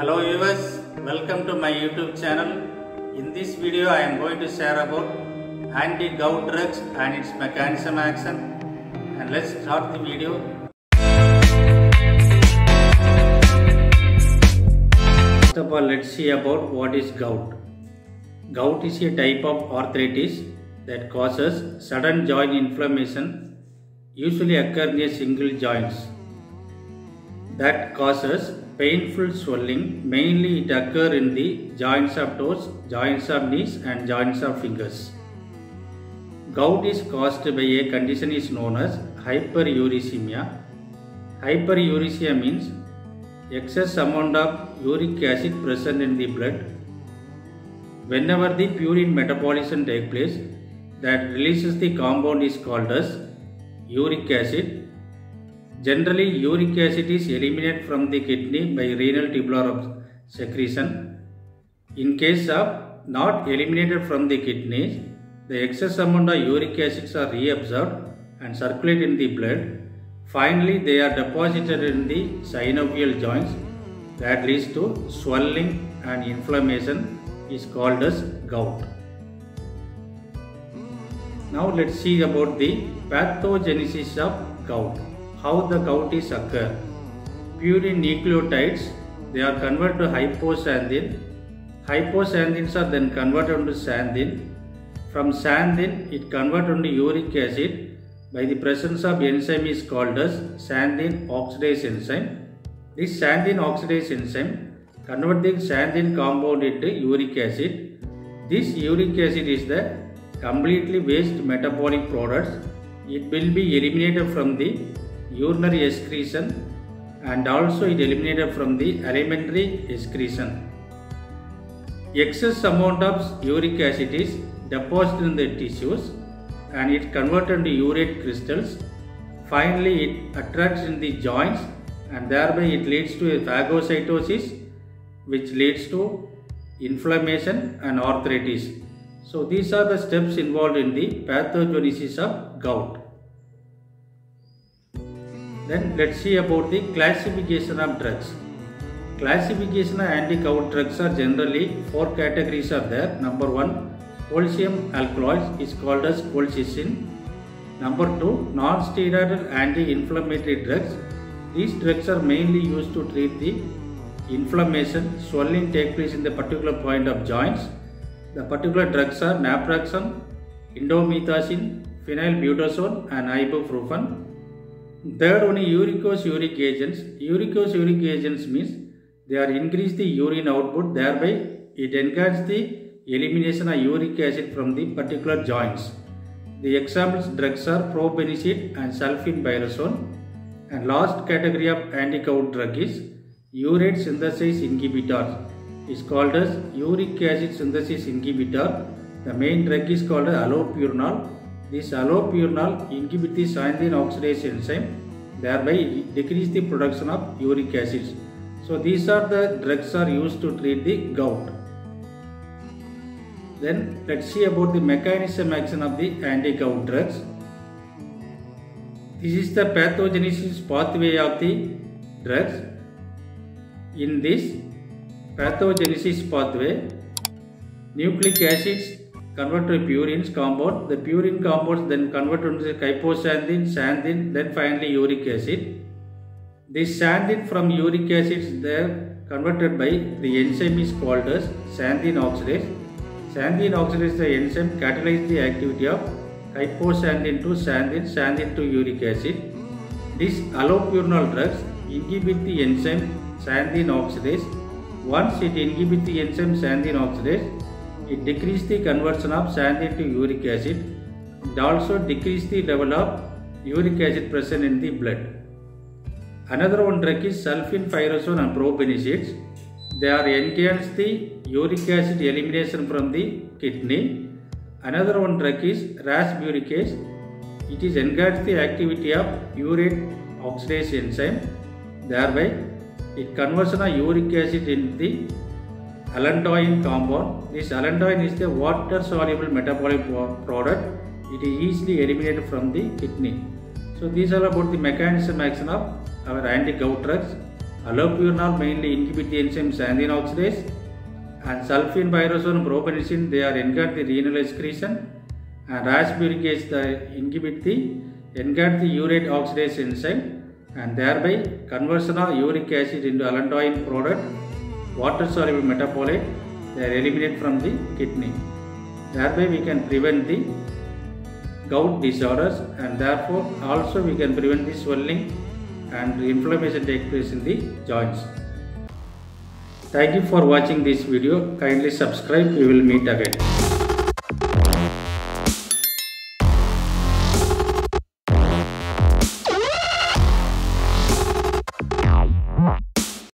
Hello viewers, welcome to my YouTube channel. In this video I am going to share about anti-gout drugs and its mechanism action. And let's start the video. First of all, let's see about what is gout. Gout is a type of arthritis that causes sudden joint inflammation, usually occur near single joints, that causes painful swelling. Mainly it occurs in the joints of toes, joints of knees and joints of fingers. Gout is caused by a condition is known as hyperuricemia. Hyperuricemia means excess amount of uric acid present in the blood. Whenever the purine metabolism takes place, that releases the compound is called as uric acid. Generally, uric acid is eliminated from the kidney by renal tubular secretion. In case of not eliminated from the kidneys, the excess amount of uric acids are reabsorbed and circulate in the blood. Finally, they are deposited in the synovial joints. That leads to swelling and inflammation is called as gout. Now let's see about the pathogenesis of gout. How the gout is occur. Purine nucleotides, they are converted to hypoxanthine. Hypoxanthines are then converted into xanthine. From xanthine, it converted into uric acid by the presence of enzyme is called as xanthine oxidase enzyme. This xanthine oxidase enzyme converts the xanthine compound into uric acid. This uric acid is the completely waste metabolic products. It will be eliminated from the urinary excretion and also it eliminated from the alimentary excretion. Excess amount of uric acid is deposited in the tissues and it converted into urate crystals. Finally, it attracts in the joints and thereby it leads to a phagocytosis, which leads to inflammation and arthritis. So these are the steps involved in the pathogenesis of gout. Then let's see about the classification of drugs. Classification of anti-gout drugs are generally 4 categories are there. Number 1, calcium alkaloids is called as colchicine. Number 2, non-steroidal anti-inflammatory drugs. These drugs are mainly used to treat the inflammation, swelling take place in the particular point of joints. The particular drugs are naproxen, indomethacin, phenylbutazone and ibuprofen. Third one is uricose uric agents. Uricose uric agents means they are increase the urine output, thereby it encourages the elimination of uric acid from the particular joints. The examples drugs are probenecid and sulfenpyrrazone. And last category of anti-gout drug is urate synthesis inhibitor. Is called as uric acid synthesis inhibitor. The main drug is called as allopurinol. This allopurinol inhibits the xanthine oxidase enzyme, thereby it decreases the production of uric acids. So these are the drugs are used to treat the gout. Then let's see about the mechanism action of the anti-gout drugs. This is the pathogenesis pathway of the drugs. In this pathogenesis pathway, nucleic acids convert to purines compound. The purine compounds then convert into hypoxanthine, xanthine, then finally uric acid. This xanthine from uric acid is there converted by the enzyme is called as xanthine oxidase. Xanthine oxidase the enzyme catalyzes the activity of hypoxanthine to xanthine, xanthine to uric acid. These allopurinol drugs inhibit the enzyme xanthine oxidase. Once it inhibits the enzyme xanthine oxidase, it decreases the conversion of xanthine to uric acid. It also decreases the level of uric acid present in the blood. Another one drug is sulfenpyrrazone and probenecid. They are enhance the uric acid elimination from the kidney. Another one drug is rasburicase. It is enhance the activity of urate oxidase enzyme. Thereby, it conversion of uric acid into the allantoin compound. This allantoin is the water soluble metabolic product. It is easily eliminated from the kidney. So these are about the mechanism action of our anti-gout drugs. allopurinol mainly inhibit the enzyme xanthine oxidase, and sulfine, pyrazone, probenecin, they are enhance the renal excretion, and rasburicase acid they inhibit the urate oxidase enzyme, and thereby conversion of uric acid into allantoin product, water soluble metabolite, they are eliminated from the kidney. Thereby we can prevent the gout disorders, and therefore also we can prevent the swelling and inflammation take place in the joints. Thank you for watching this video. Kindly subscribe. We will meet again.